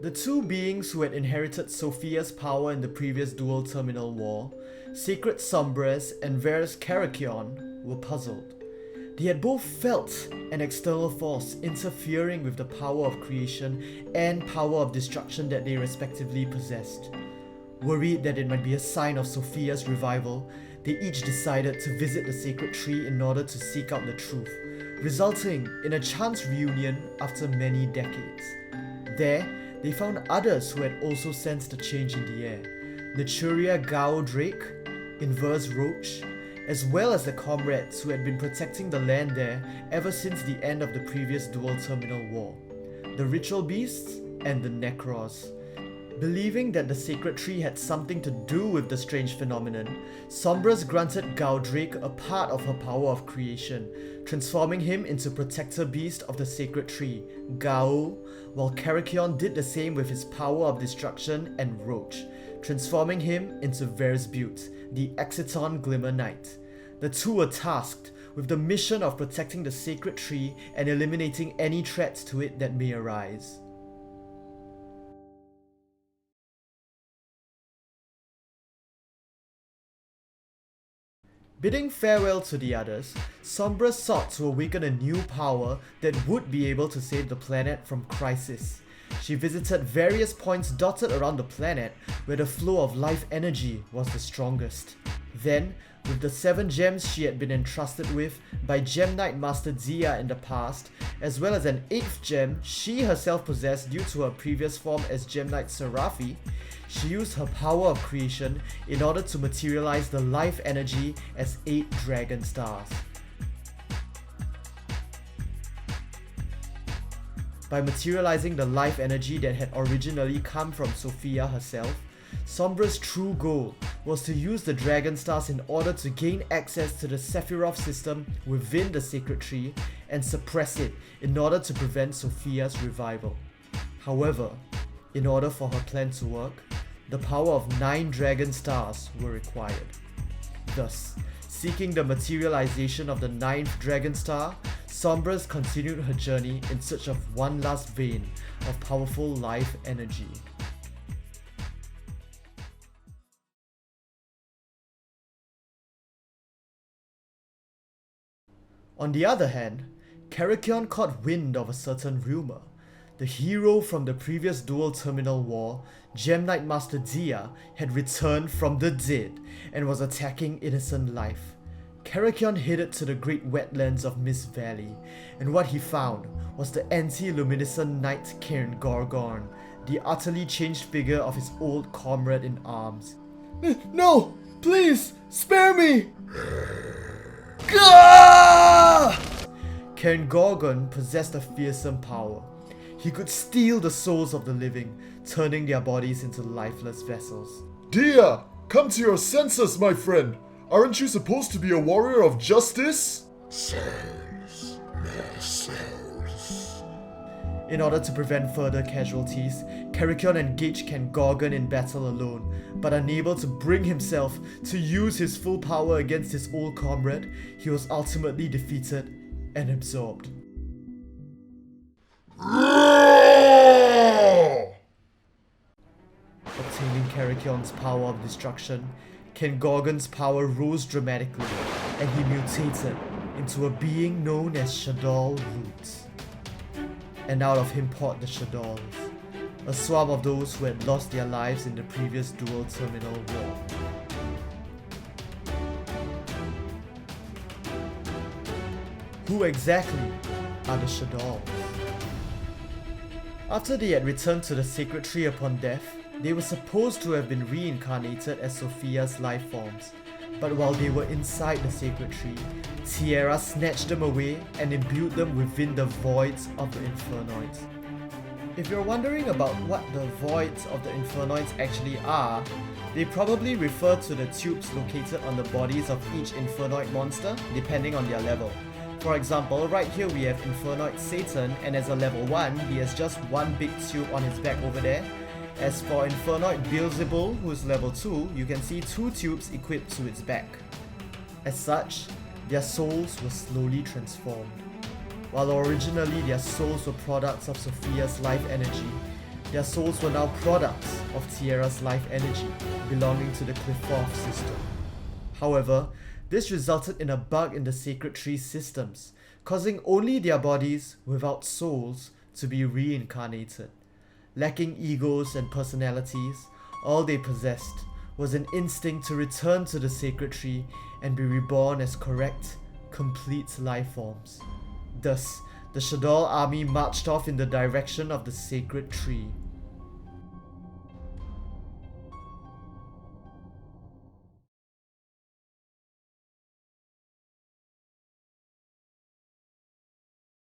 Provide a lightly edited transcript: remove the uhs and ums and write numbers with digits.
The two beings who had inherited Sophia's power in the previous Duel Terminal war, Sacred Sombras and Varus Kerykeion, were puzzled. They had both felt an external force interfering with the power of creation and power of destruction that they respectively possessed. Worried that it might be a sign of Sophia's revival, they each decided to visit the sacred tree in order to seek out the truth, resulting in a chance reunion after many decades. There, they found others who had also sensed a change in the air. Naturia Gao Drake, Inverse Roach, as well as the comrades who had been protecting the land there ever since the end of the previous Duel Terminal war, the Ritual Beasts and the Necros. Believing that the sacred tree had something to do with the strange phenomenon, Sombras granted Gaudrake a part of her power of creation, transforming him into protector beast of the sacred tree, Gao, while Kerykeion did the same with his power of destruction and Roach, transforming him into Versbutte, the Exiton Glimmer Knight. The two were tasked with the mission of protecting the sacred tree and eliminating any threats to it that may arise. Bidding farewell to the others, Sombre sought to awaken a new power that would be able to save the planet from crisis. She visited various points dotted around the planet where the flow of life energy was the strongest. Then, with the 7 gems she had been entrusted with by Gem Knight Master Zia in the past, as well as an 8th gem she herself possessed due to her previous form as Gem Knight Seraphi, she used her power of creation in order to materialize the life energy as 8 dragon stars. By materializing the life energy that had originally come from Sophia herself, Sombra's true goal was to use the dragon stars in order to gain access to the Sephiroth system within the sacred tree and suppress it in order to prevent Sophia's revival. However, in order for her plan to work, the power of 9 dragon stars were required. Thus, seeking the materialization of the 9th dragon star, Sombras continued her journey in search of one last vein of powerful life energy. On the other hand, Kerykeion caught wind of a certain rumor. The hero from the previous Duel Terminal war, Gem Knight Master Dia, had returned from the dead and was attacking innocent life. Kerykeion headed to the great wetlands of Mist Valley, and what he found was the anti-luminescent knight Kerykeion, the utterly changed figure of his old comrade in arms. No! Please! Spare me! Kerykeion possessed a fearsome power. He could steal the souls of the living, turning their bodies into lifeless vessels. Dia! Come to your senses, my friend! Aren't you supposed to be a warrior of justice? Souls, more souls. In order to prevent further casualties, Kerykeion engaged Kerykeion in battle alone, but unable to bring himself to use his full power against his old comrade, he was ultimately defeated and absorbed. Obtaining Kerykion's power of destruction, Kerykein's power rose dramatically, and he mutated into a being known as Shadoll Roots. And out of him poured the Shadolls, a swarm of those who had lost their lives in the previous Duel Terminal war. Who exactly are the Shadolls? After they had returned to the sacred tree upon death, they were supposed to have been reincarnated as Sophia's life forms. But while they were inside the sacred tree, Tierra snatched them away and imbued them within the voids of the Infernoids. If you're wondering about what the voids of the Infernoids actually are, they probably refer to the tubes located on the bodies of each Infernoid monster, depending on their level. For example, right here we have Infernoid Satan, and as a level 1, he has just one big tube on his back over there. As for Infernoid Beelzebul, who's level 2, you can see 2 tubes equipped to its back. As such, their souls were slowly transformed. While originally their souls were products of Sophia's life energy, Their souls were now products of Tierra's life energy belonging to the Clifforth system. However, this resulted in a bug in the Sacred Tree's systems, causing only their bodies without souls to be reincarnated. Lacking egos and personalities, all they possessed was an instinct to return to the Sacred Tree and be reborn as correct, complete life forms. Thus, the Shaddoll army marched off in the direction of the Sacred Tree.